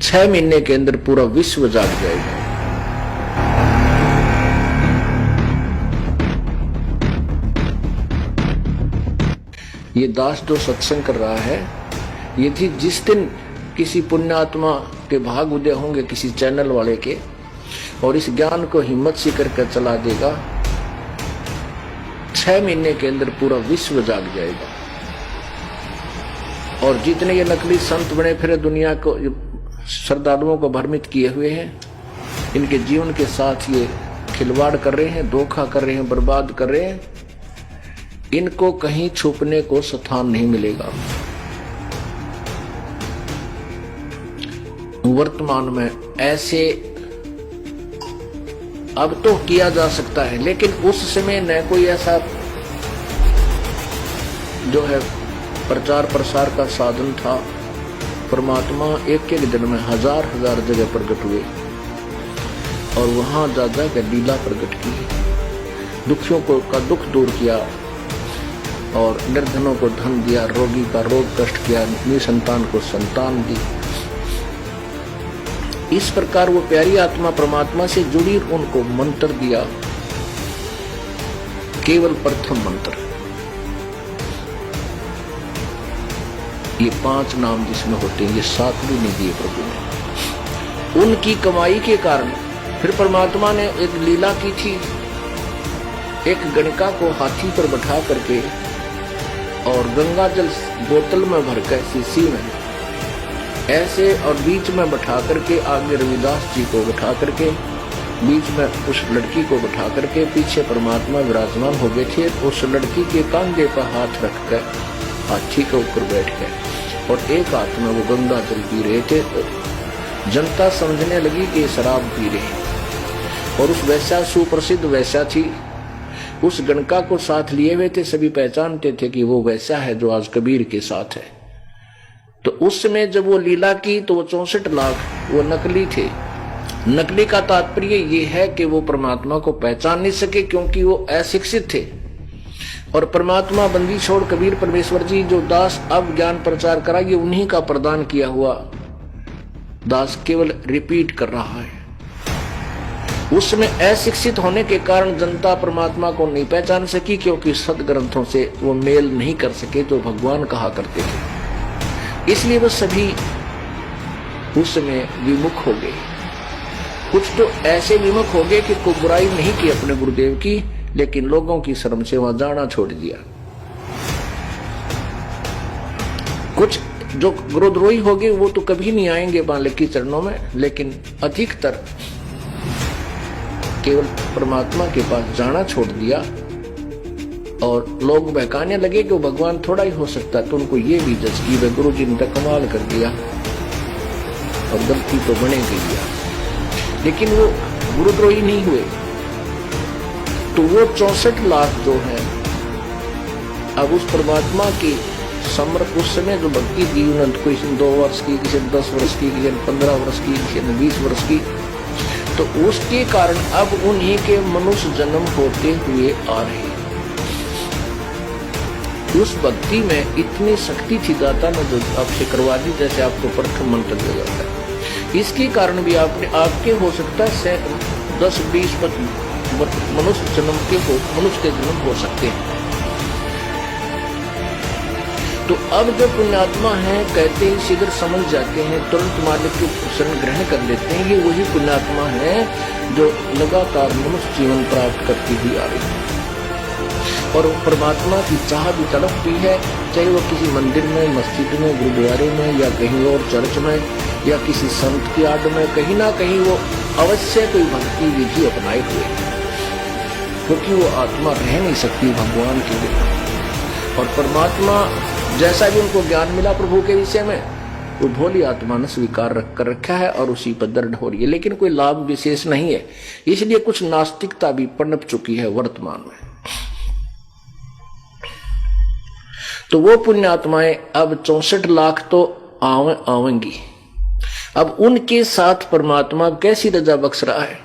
6 महीने के अंदर पूरा विश्व जाग जाएगा। ये दास जो सत्संग कर रहा है, यदि जिस दिन किसी पुण्यात्मा के भाग उदय होंगे किसी चैनल वाले के, और इस ज्ञान को हिम्मत से करके चला देगा, 6 महीने के अंदर पूरा विश्व जाग जाएगा। और जितने ये नकली संत बने फिर दुनिया को श्रद्धालुओं को भ्रमित किए हुए हैं, इनके जीवन के साथ ये खिलवाड़ कर रहे हैं, धोखा कर रहे हैं, बर्बाद कर रहे हैं, इनको कहीं छुपने को स्थान नहीं मिलेगा। वर्तमान में ऐसे अब तो किया जा सकता है, लेकिन उस समय न कोई ऐसा जो है प्रचार प्रसार का साधन था। परमात्मा एक एक दिन में हजार हजार जगह प्रकट हुए और वहां जा के लीला प्रकट की, दुखियों को का दुख दूर किया और निर्धनों को धन दिया, रोगी का रोग कष्ट किया, निसंतान को संतान दी। इस प्रकार वो प्यारी आत्मा परमात्मा से जुड़ी, उनको मंत्र दिया, केवल प्रथम मंत्र। ये 5 नाम जिसमें होते हैं, ये 7 भी नहीं दिए प्रभु ने। उनकी कमाई के कारण फिर परमात्मा ने एक लीला की थी, एक गणिका को हाथी पर बैठा करके और गंगा जल बोतल में भरकर शीशी में ऐसे, और बीच में बैठा करके आगे रविदास जी को बैठा करके, बीच में उस लड़की को बैठा करके, पीछे परमात्मा विराजमान हो गए थे। उस लड़की के कंधे पर हाथ रखकर हाथी के ऊपर बैठ गए और एक हाथ में वो गंगा जल पी रहे थे। तो जनता समझने लगी कि शराब पी रहे हैं। और उस वैश्या, सुप्रसिद्ध वैश्या थी, उस गणका को साथ लिए हुए थे, सभी पहचानते थे कि वो वैश्या है जो आज कबीर के साथ है। तो उस समय जब वो लीला की तो वो 64 लाख वो नकली थे। नकली का तात्पर्य ये है कि वो परमात्मा को पहचान नहीं सके, क्योंकि वो अशिक्षित थे। और परमात्मा बंदी छोड़ कबीर परमेश्वर जी जो दास अब ज्ञान प्रचार करा, ये उन्हीं का प्रदान किया हुआ दास केवल रिपीट कर रहा है। उस समय अशिक्षित होने के कारण जनता परमात्मा को नहीं पहचान सकी, क्योंकि सदग्रंथों से वो मेल नहीं कर सके जो भगवान कहा करते थे। इसलिए वो सभी उस समय विमुख हो गए। कुछ तो ऐसे विमुख हो गए कि कोई बुराई नहीं की अपने गुरुदेव की, लेकिन लोगों की शर्म से वहां जाना छोड़ दिया। कुछ जो गुरुद्रोही हो गए वो तो कभी नहीं आएंगे मालिक के चरणों में, लेकिन अधिकतर केवल परमात्मा के पास जाना छोड़ दिया। और लोग बहकाने लगे कि वो भगवान थोड़ा ही हो सकता है। तो उनको ये भी जज की वे गुरु जी ने कमाल कर दिया और गलती तो बनेगी, लेकिन वो गुरुद्रोही नहीं हुए। तो वो 64 लाख जो है अब उस परमात्मा की उस समय जो भक्ति दी उन्होंने, कोई 2 वर्ष की, किसी ने 10 वर्ष की, किसी ने 15 वर्ष की, किसी ने 20 वर्ष की, तो उसके कारण अब उन्हीं के मनुष्य जन्म होते हुए आ रहे। उस भक्ति में इतनी शक्ति थी दाता ने जो आपसे करवा दी, जैसे आपको प्रथम मंत्र दिया जाता है। इसके कारण भी आपके हो सकता है 10-20 मनुष्य के जन्म हो सकते हैं। तो अब जो पुण्यात्मा है कहते ही शीघ्र समझ जाते हैं, तुरंत मालिक के शरण ग्रहण कर लेते हैं। ये वही पुण्यात्मा है जो लगातार मनुष्य जीवन प्राप्त करती हुई आ रही है और परमात्मा की चाह भी तड़पती है, चाहे वो किसी मंदिर में, मस्जिद में, गुरुद्वारे में या कहीं और चर्च में या किसी संत की आड़ में, कहीं ना कहीं वो अवश्य कोई भक्ति विधि अपनाए हुए, क्योंकि वो आत्मा रह नहीं सकती भगवान के बिना। और परमात्मा जैसा भी उनको ज्ञान मिला प्रभु के विषय में, वो भोली आत्मा ने स्वीकार कर रखा है और उसी पर दृढ़ हो रही है, लेकिन कोई लाभ विशेष नहीं है। इसलिए कुछ नास्तिकता भी पनप चुकी है वर्तमान में। तो वो पुण्यात्माएं अब 64 लाख तो आवेंगी। अब उनके साथ परमात्मा कैसी रजा बख्श रहा है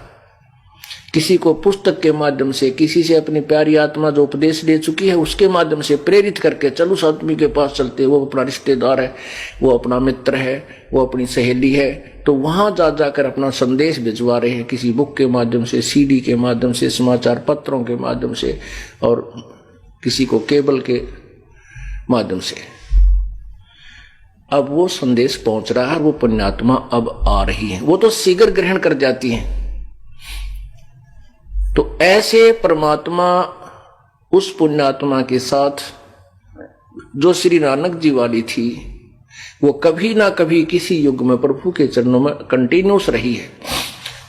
किसी को पुस्तक के माध्यम से, किसी से अपनी प्यारी आत्मा जो उपदेश दे चुकी है उसके माध्यम से प्रेरित करके चलो उस आदमी के पास चलते, वो अपना रिश्तेदार है, वो अपना मित्र है, वो अपनी सहेली है, तो वहां जा जाकर अपना संदेश भिजवा रहे हैं, किसी बुक के माध्यम से, सीडी के माध्यम से, समाचार पत्रों के माध्यम से, और किसी को केबल के माध्यम से। अब वो संदेश पहुंच रहा है, वो पुण्यात्मा अब आ रही है, वो तो शीघ्र ग्रहण कर जाती हैं। तो ऐसे परमात्मा उस पुण्यात्मा के साथ जो श्री नानक जी वाली थी, वो कभी ना कभी किसी युग में प्रभु के चरणों में कंटिन्यूस रही है।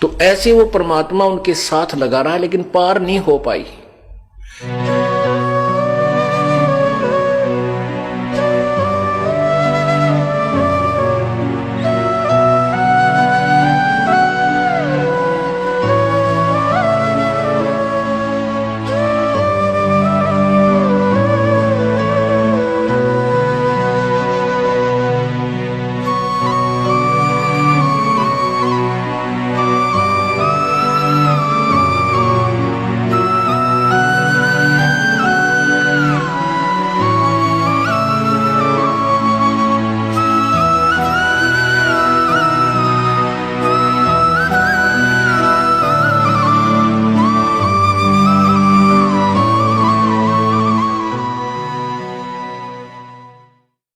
तो ऐसे वो परमात्मा उनके साथ लगा रहा है, लेकिन पार नहीं हो पाई।